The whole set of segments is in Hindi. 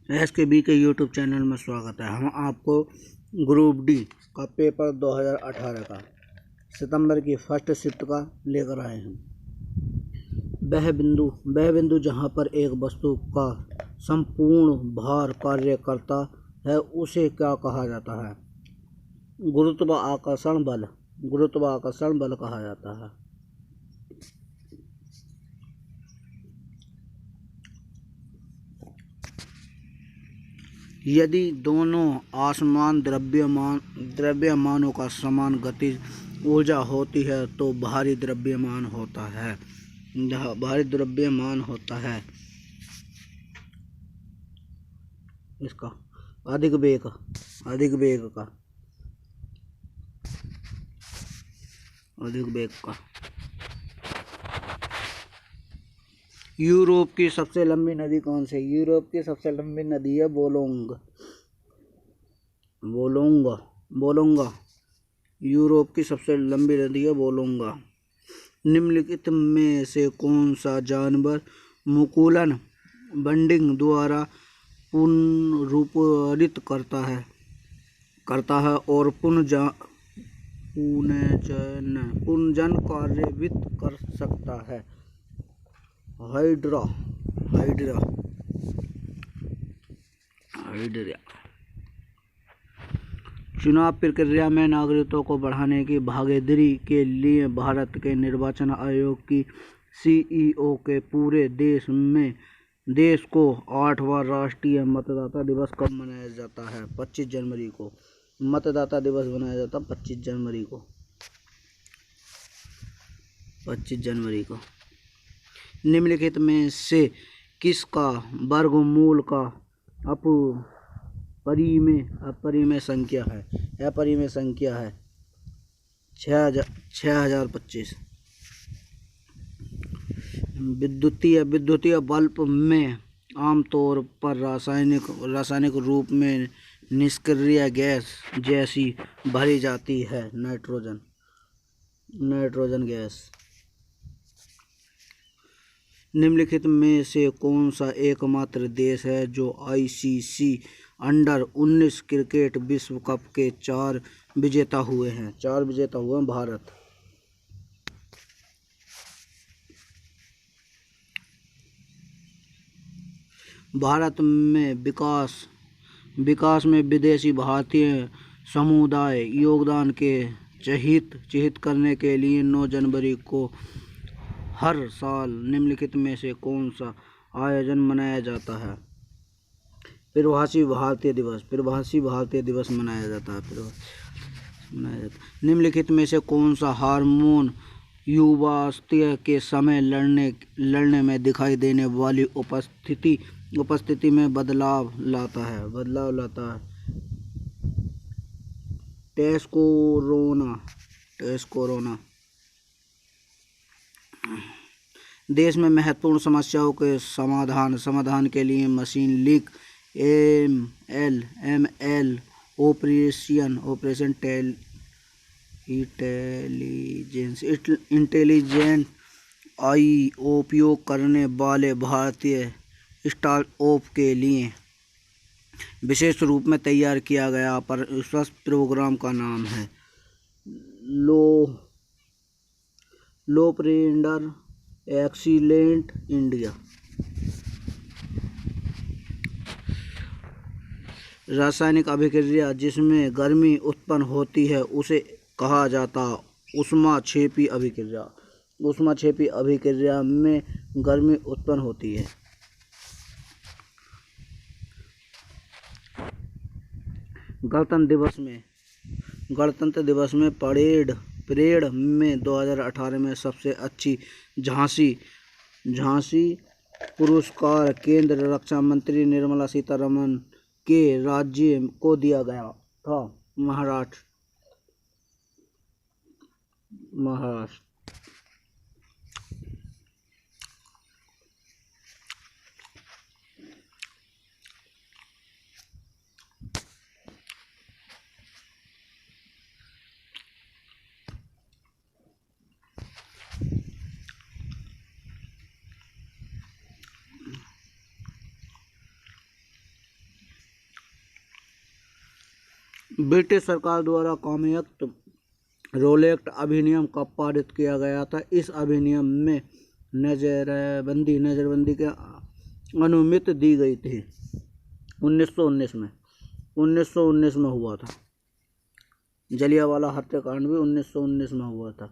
SKB के यूट्यूब चैनल में स्वागत है। हम आपको ग्रुप डी का पेपर 2018 का सितंबर की फर्स्ट शिफ्ट का लेकर आए हैं। वह बिंदु जहाँ पर एक वस्तु का संपूर्ण भार कार्य करता है उसे क्या कहा जाता है? गुरुत्वाकर्षण बल कहा जाता है। यदि दोनों असमान द्रव्यमानों का समान गतिज ऊर्जा होती है तो भारी द्रव्यमान होता है। इसका अधिक वेग का। यूरोप की सबसे लंबी नदी कौन सी? यूरोप की सबसे लंबी नदी है बोलोंगा। यूरोप की सबसे लंबी नदी है बोलोंगा। निम्नलिखित में से कौन सा जानवर मुकुलन बंडिंग द्वारा पुनरुत्पादित करता है और पुनर्जन कार्यान्वित कर सकता है? हाइड्रा। चुनाव प्रक्रिया में नागरिकों को बढ़ाने की भागीदारी के लिए भारत के निर्वाचन आयोग की CEO के पूरे देश को 8वां राष्ट्रीय मतदाता दिवस कब मनाया जाता है? 25 जनवरी को। मतदाता दिवस मनाया जाता है 25 जनवरी को। निम्नलिखित में से किसका वर्गमूल का अपरिमेय संख्या है? 6025। विद्युतीय बल्ब में आमतौर पर रासायनिक रूप में निष्क्रिय गैस जैसी भरी जाती है नाइट्रोजन गैस। निम्नलिखित में से कौन सा एकमात्र देश है जो ICC अंडर-19 क्रिकेट विश्व कप के 4 विजेता हुए हैं? भारत। भारत में विकास में विदेशी भारतीय समुदाय योगदान के चिह्नित करने के लिए 9 जनवरी को हर साल निम्नलिखित में से कौन सा आयोजन मनाया जाता है? प्रवासी भारतीय दिवस मनाया जाता है। निम्नलिखित में से कौन सा हार्मोन युवावस्था के समय लड़ने में दिखाई देने वाली उपस्थिति में बदलाव लाता है? टेस्टोस्टेरोन। देश में महत्वपूर्ण समस्याओं के समाधान के लिए machine leak ML operation intelligent AI उपयोग करने वाले भारतीय स्टार्टअप के लिए विशेष रूप में तैयार किया गया प्रशस्त प्रोग्राम का नाम है लोफ्रेंडर एक्सीलेंट इंडिया। रासायनिक अभिक्रिया जिसमें गर्मी उत्पन्न होती है उसे कहा जाता ऊष्माक्षेपी अभिक्रिया में गर्मी उत्पन्न होती है। गणतंत्र दिवस में परेड में 2018 में सबसे अच्छी झांसी पुरस्कार केंद्र रक्षा मंत्री निर्मला सीतारमण के राज्य को दिया गया था। महाराष्ट्र। ब्रिटिश सरकार द्वारा कॉमन रोल एक्ट अधिनियम का पारित किया गया था। इस अधिनियम में नजरबंदी के अनुमति दी गई थी। 1919 में हुआ था। जलियांवाला हत्याकांड भी 1919 में हुआ था।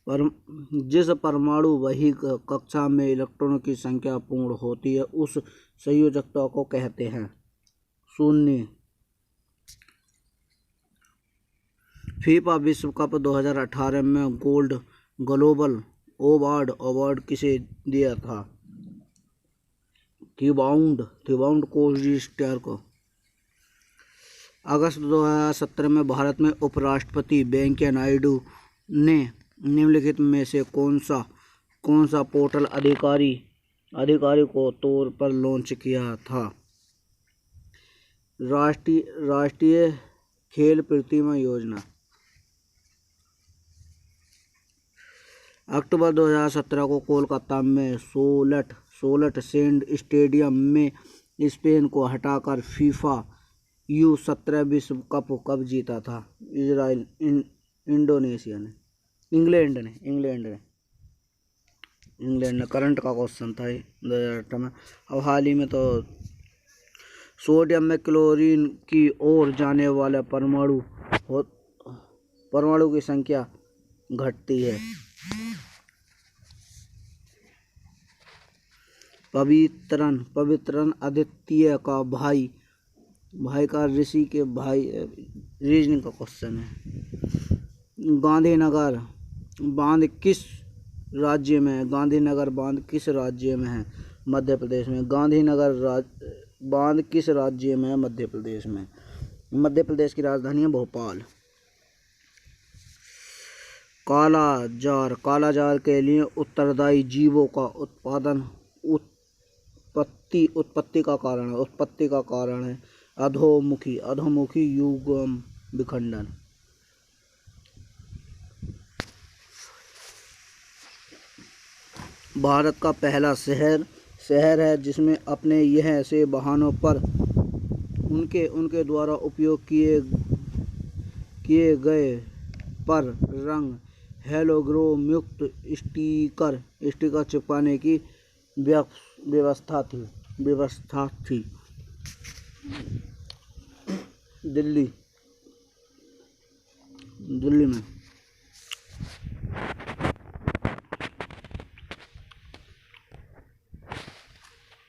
जिस परमाणु वही कक्षा में इलेक्ट्रॉनों की संख्या पूर्ण होती है उस संयोजकता को कहते हैं शून्य। फीफा विश्व कप 2018 में गोल्ड ग्लोबल अवार्ड किसे दिया था? थिबाउंड कोर्टिस्टर को। अगस्त 2017 में भारत में उपराष्ट्रपति वेंकैया नायडू ने निम्नलिखित में से कौन सा पोर्टल अधिकारी को तौर पर लॉन्च किया था? राष्ट्रीय खेल प्रतिमा योजना। अक्टूबर 2017 को कोलकाता में सोलट सैंड स्टेडियम में स्पेन को हटाकर फीफा U17 विश्व कप कब जीता था? इजराइल, इंडोनेशिया ने, इंग्लैंड ने। करंट का क्वेश्चन था 2018 में। अब हाल ही में तो सोडियम में क्लोरीन की ओर जाने वाले परमाणु की संख्या घटती है। पवित्रन आदित्य का भाई का ऋषि के भाई। रीजनिंग का क्वेश्चन है। गांधीनगर बांध किस राज्य में है? गांधीनगर बांध किस राज्य में है? मध्य प्रदेश में। गांधीनगर बांध किस राज्य में है? मध्य प्रदेश में। मध्य प्रदेश की राजधानी है भोपाल। काला जार के लिए उत्तरदायी जीवों का उत्पत्ति का कारण है अधोमुखी युग्म विखंडन। भारत का पहला शहर है जिसमें अपने यह से वाहनों पर उनके द्वारा उपयोग किए गए पर रंग हेलोग्राम युक्त स्टिकर चिपकाने की व्यवस्था थी। दिल्ली में।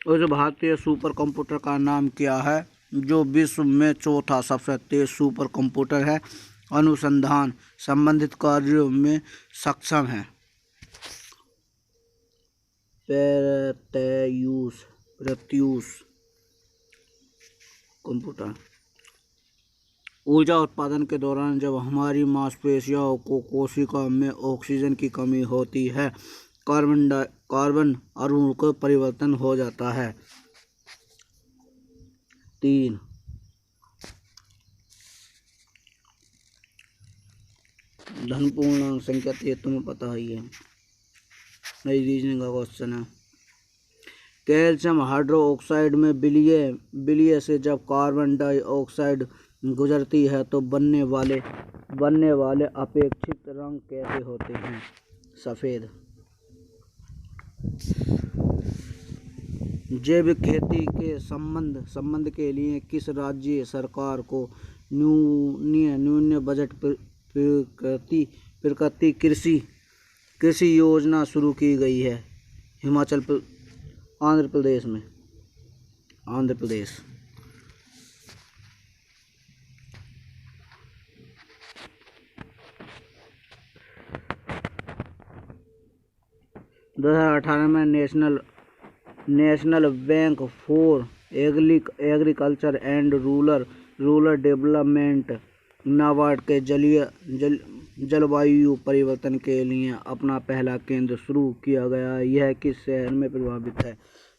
उस भारतीय सुपर कंप्यूटर का नाम क्या है जो विश्व में चौथा सबसे तेज सुपर कंप्यूटर है? अनुसंधान संबंधित कार्यों में सक्षम है। प्रत्यूष कंप्यूटर। ऊर्जा उत्पादन के दौरान जब हमारी मांसपेशियों को कोशिका में ऑक्सीजन की कमी होती है कार्बन अणु का परिवर्तन हो जाता है। 3 धन पूर्णांक संख्या तो तुम्हें पता ही है। नई रीजनिंग का क्वेश्चन है। कैल्शियम हाइड्रोक्साइड में विलय से जब कार्बन डाइऑक्साइड गुजरती है तो बनने वाले अपेक्षित रंग कैसे होते हैं? सफेद। जैविक खेती के संबंध के लिए किस राज्य सरकार को न्यूनतम बजट प्रकृति कृषि योजना शुरू की गई है? आंध्र प्रदेश में। आंध्र प्रदेश। दो 2018 में national bank for agriculture and rural development NABARD के जलवायु परिवर्तन के लिए अपना पहला केंद्र शुरू किया गया। यह किस शहर में प्रभावित है?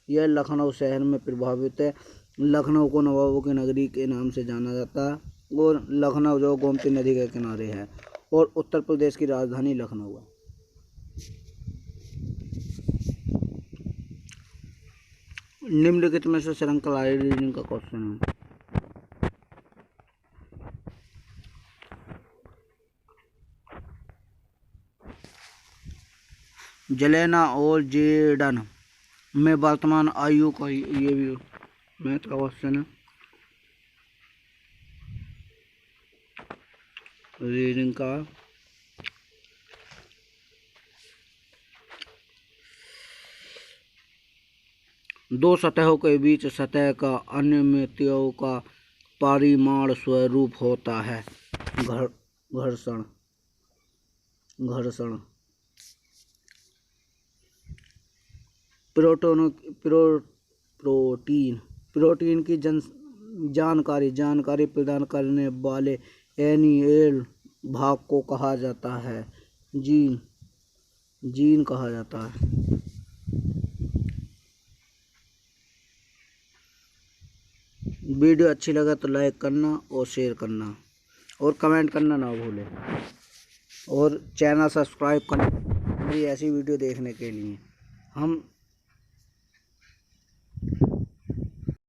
यह लखनऊ शहर में प्रभावित है। लखनऊ को नवाबों की नगरी के नाम से जाना जाता है और लखनऊ जो गोमती नदी के किनारे है और उत्तर प्रदेश की राजधानी लखनऊ है। निम्नलिखित में से श्रृंखला रीडिंग का क्वेश्चन है। जेलेना और जेडन में वर्तमान आयु का, ये भी मैथ का क्वेश्चन है। रीडिंग का दो सतहों के बीच सतह का अनियमितताओं का परिमाण स्वरूप होता है घर्षण। घर्षण प्रोटीन की जानकारी प्रदान करने वाले एनिमल भाग को कहा जाता है जीन कहा जाता है। वीडियो अच्छी लगा तो लाइक करना और शेयर करना और कमेंट करना ना भूलें, और चैनल सब्सक्राइब करना मेरी ऐसी वीडियो देखने के लिए। हम